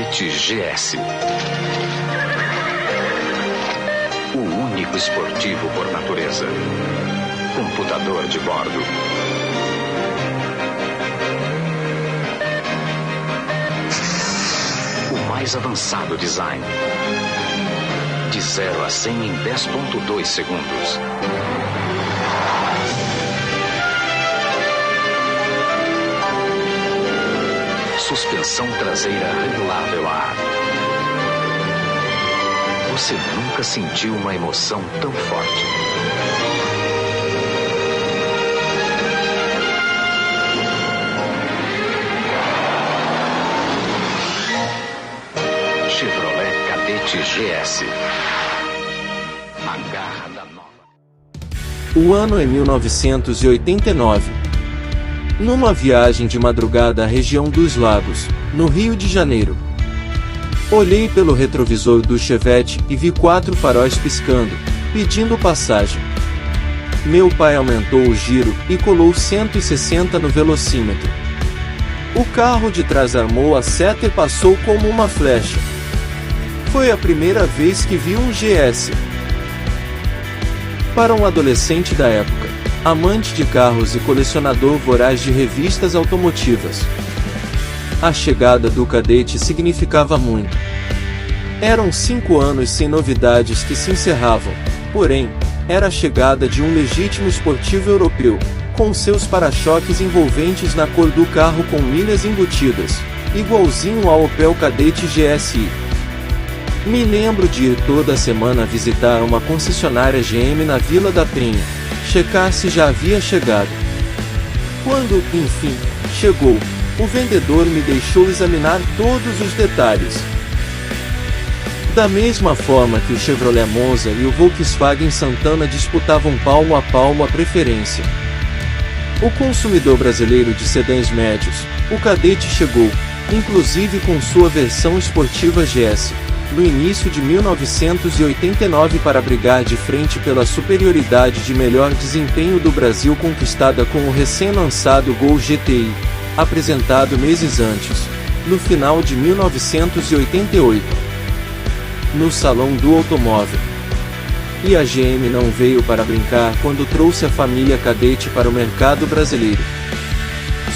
Cadete GS. O único esportivo por natureza. Computador de bordo. O mais avançado design. De 0 a 100 em 10,2 segundos. Suspensão traseira regulável a ar. Você nunca sentiu uma emoção tão forte. Chevrolet Cadete GS. A garra da nova. O ano é 1989. Numa viagem de madrugada à região dos Lagos, no Rio de Janeiro. Olhei pelo retrovisor do Chevette e vi 4 faróis piscando, pedindo passagem. Meu pai aumentou o giro e colou 160 no velocímetro. O carro de trás armou a seta e passou como uma flecha. Foi a primeira vez que vi um GS. Para um adolescente da época, amante de carros e colecionador voraz de revistas automotivas, a chegada do Cadete significava muito. Eram 5 anos sem novidades que se encerravam, porém, era a chegada de um legítimo esportivo europeu, com seus para-choques envolventes na cor do carro com milhas embutidas, igualzinho ao Opel Kadett GSI. Me lembro de ir toda semana visitar uma concessionária GM na Vila da Penha, checar se já havia chegado. Quando, enfim, chegou, o vendedor me deixou examinar todos os detalhes. Da mesma forma que o Chevrolet Monza e o Volkswagen Santana disputavam palmo a palmo a preferência. O consumidor brasileiro de sedãs médios, o Cadete chegou, inclusive com sua versão esportiva GS, no início de 1989 para brigar de frente pela superioridade de melhor desempenho do Brasil conquistada com o recém-lançado Gol GTI, apresentado meses antes, no final de 1988, no Salão do Automóvel. E a GM não veio para brincar quando trouxe a família Cadete para o mercado brasileiro.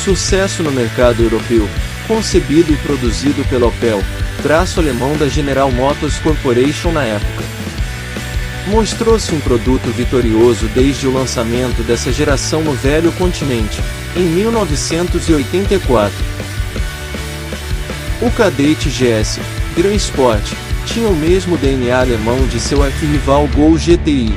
Sucesso no mercado europeu, concebido e produzido pela Opel, braço alemão da General Motors Corporation na época. Mostrou-se um produto vitorioso desde o lançamento dessa geração no velho continente, em 1984. O Cadete GS, Gran Sport, tinha o mesmo DNA alemão de seu arquirrival Gol GTI.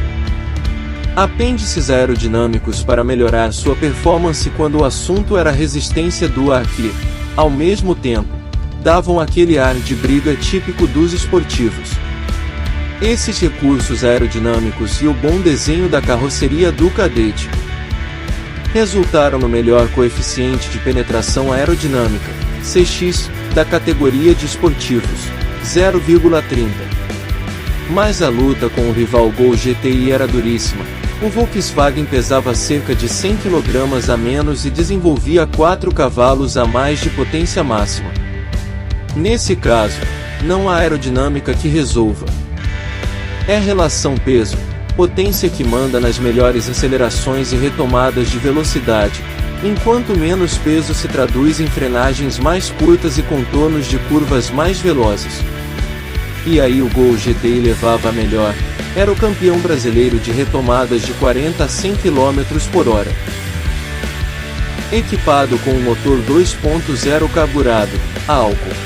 Apêndices aerodinâmicos para melhorar sua performance quando o assunto era a resistência do ar que, ao mesmo tempo, davam aquele ar de briga típico dos esportivos. Esses recursos aerodinâmicos e o bom desenho da carroceria do Cadete resultaram no melhor coeficiente de penetração aerodinâmica, CX, da categoria de esportivos, 0,30. Mas a luta com o rival Gol GTI era duríssima. O Volkswagen pesava cerca de 100 kg a menos e desenvolvia 4 cavalos a mais de potência máxima. Nesse caso, não há aerodinâmica que resolva. É a relação peso-potência que manda nas melhores acelerações e retomadas de velocidade, enquanto menos peso se traduz em frenagens mais curtas e contornos de curvas mais velozes. E aí o Gol GTI levava a melhor, era o campeão brasileiro de retomadas de 40 a 100 km por hora. Equipado com um motor 2.0 carburado, a álcool,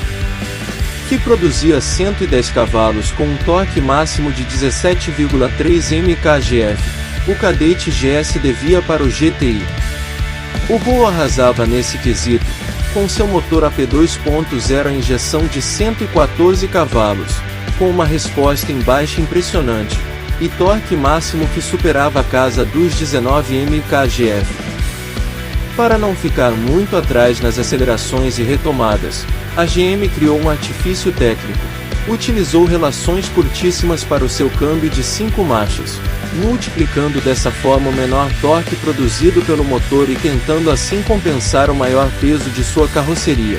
que produzia 110 cavalos com um torque máximo de 17,3 mkgf, o Cadete GS devia para o GTI. O Gol arrasava nesse quesito, com seu motor AP 2.0 a injeção de 114 cavalos, com uma resposta em baixa impressionante, e torque máximo que superava a casa dos 19 mkgf. Para não ficar muito atrás nas acelerações e retomadas, a GM criou um artifício técnico. Utilizou relações curtíssimas para o seu câmbio de 5 marchas, multiplicando dessa forma o menor torque produzido pelo motor e tentando assim compensar o maior peso de sua carroceria.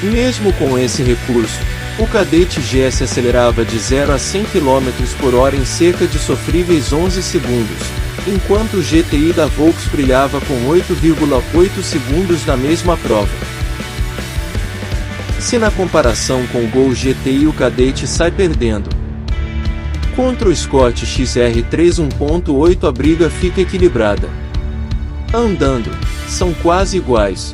Mesmo com esse recurso, o Cadete GS acelerava de 0 a 100 km por hora em cerca de sofríveis 11 segundos, enquanto o GTI da Volks brilhava com 8,8 segundos na mesma prova. Se na comparação com o Gol GTI o Cadete sai perdendo contra o Escort XR3 1.8, a briga fica equilibrada. Andando, são quase iguais.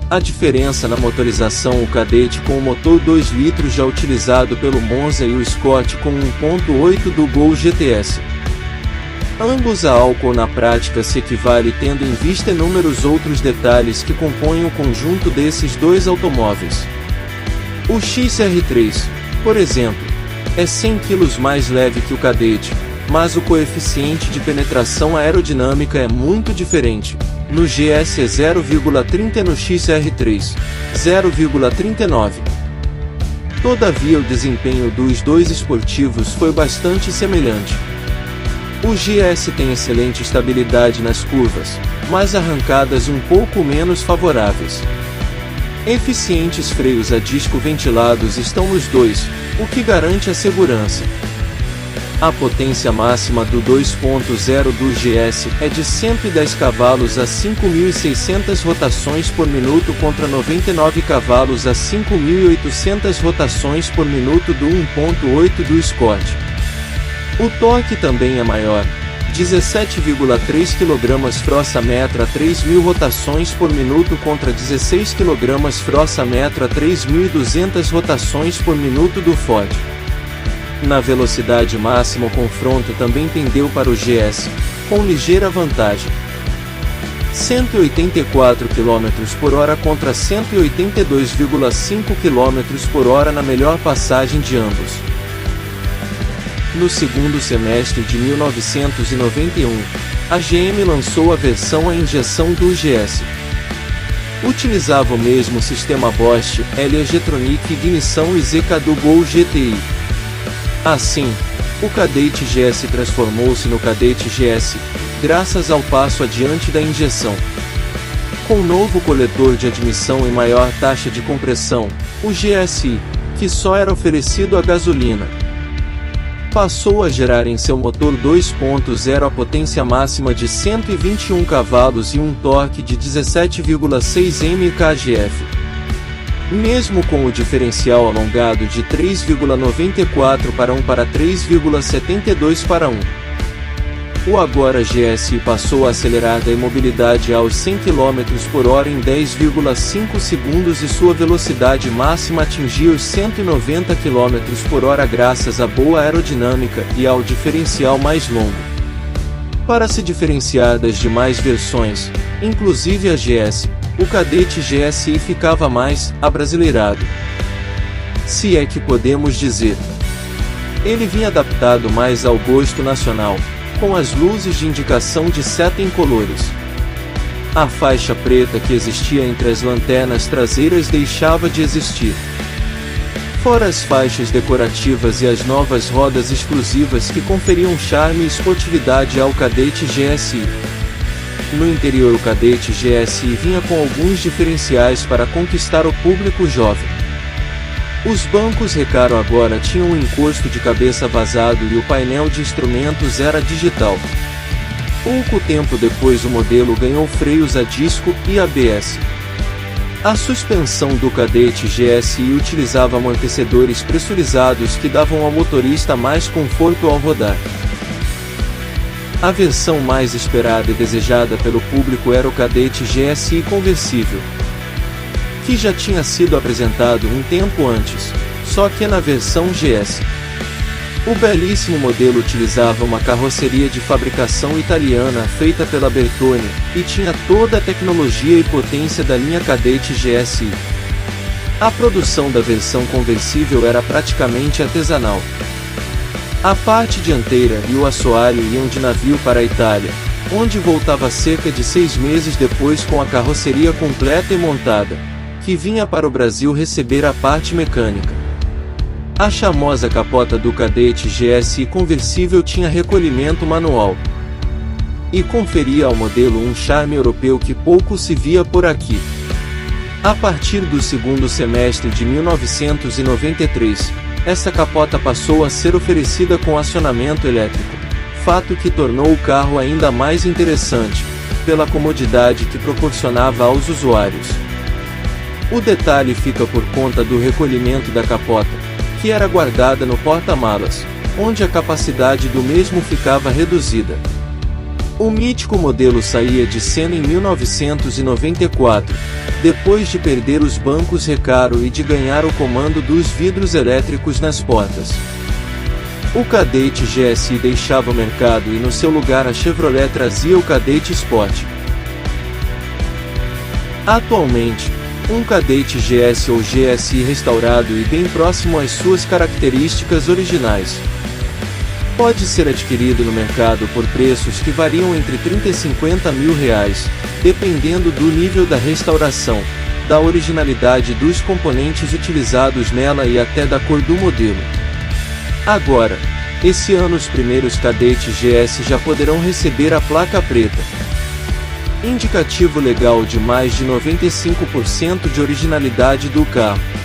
A diferença na motorização: o Cadete com o motor 2 litros já utilizado pelo Monza e o Escort com 1.8 do Gol GTS. Ambos a álcool na prática se equivale, tendo em vista inúmeros outros detalhes que compõem o conjunto desses dois automóveis. O XR3, por exemplo, é 100 kg mais leve que o Cadete, mas o coeficiente de penetração aerodinâmica é muito diferente. No GS é 0,30 e no XR3, 0,39. Todavia o desempenho dos dois esportivos foi bastante semelhante. O GS tem excelente estabilidade nas curvas, mas arrancadas um pouco menos favoráveis. Eficientes freios a disco ventilados estão nos dois, o que garante a segurança. A potência máxima do 2.0 do GS é de 110 cavalos a 5.600 rotações por minuto contra 99 cavalos a 5.800 rotações por minuto do 1.8 do Escort. O torque também é maior, 17,3 kgfm a 3.000 rotações por minuto contra 16 kgfm a 3.200 rotações por minuto do Ford. Na velocidade máxima, o confronto também pendeu para o GS, com ligeira vantagem. 184 km por hora contra 182,5 km por hora na melhor passagem de ambos. No segundo semestre de 1991, a GM lançou a versão a injeção do GS. Utilizava o mesmo sistema Bosch, L-Jetronic e ignição IZK do Gol GTI. Assim, o Cadete GS transformou-se no Cadete GS, graças ao passo adiante da injeção. Com novo coletor de admissão e maior taxa de compressão, o GSI, que só era oferecido a gasolina, passou a gerar em seu motor 2.0 a potência máxima de 121 cavalos e um torque de 17,6 mkgf. Mesmo com o diferencial alongado de 3,94 para 1 para 3,72 para 1. O agora GSI passou a acelerar da imobilidade aos 100 km por hora em 10,5 segundos e sua velocidade máxima atingiu os 190 km por hora graças à boa aerodinâmica e ao diferencial mais longo. Para se diferenciar das demais versões, inclusive a GS, o Cadete GSI ficava mais abrasileirado, se é que podemos dizer. Ele vinha adaptado mais ao gosto nacional, com as luzes de indicação de seta incolores. A faixa preta que existia entre as lanternas traseiras deixava de existir. Fora as faixas decorativas e as novas rodas exclusivas que conferiam charme e esportividade ao Cadete GSI. No interior, o Cadete GSI vinha com alguns diferenciais para conquistar o público jovem. Os bancos Recaro agora tinham um encosto de cabeça vazado e o painel de instrumentos era digital. Pouco tempo depois o modelo ganhou freios a disco e ABS. A suspensão do Cadete GSI utilizava amortecedores pressurizados que davam ao motorista mais conforto ao rodar. A versão mais esperada e desejada pelo público era o Cadete GSI conversível, que já tinha sido apresentado um tempo antes, só que na versão GS. O belíssimo modelo utilizava uma carroceria de fabricação italiana feita pela Bertone, e tinha toda a tecnologia e potência da linha Cadete GSI. A produção da versão conversível era praticamente artesanal. A parte dianteira e o assoalho iam de navio para a Itália, onde voltava cerca de 6 meses depois com a carroceria completa e montada, que vinha para o Brasil receber a parte mecânica. A charmosa capota do Cadete GSI conversível tinha recolhimento manual e conferia ao modelo um charme europeu que pouco se via por aqui. A partir do segundo semestre de 1993, essa capota passou a ser oferecida com acionamento elétrico, fato que tornou o carro ainda mais interessante, pela comodidade que proporcionava aos usuários. O detalhe fica por conta do recolhimento da capota, que era guardada no porta-malas, onde a capacidade do mesmo ficava reduzida. O mítico modelo saía de cena em 1994, depois de perder os bancos Recaro e de ganhar o comando dos vidros elétricos nas portas. O Cadete GSI deixava o mercado e no seu lugar a Chevrolet trazia o Cadete Sport. Atualmente, um Cadete GS ou GSI restaurado e bem próximo às suas características originais pode ser adquirido no mercado por preços que variam entre 30 e 50 mil reais, dependendo do nível da restauração, da originalidade dos componentes utilizados nela e até da cor do modelo. Agora, esse ano os primeiros Cadetes GS já poderão receber a placa preta, indicativo legal de mais de 95% de originalidade do carro.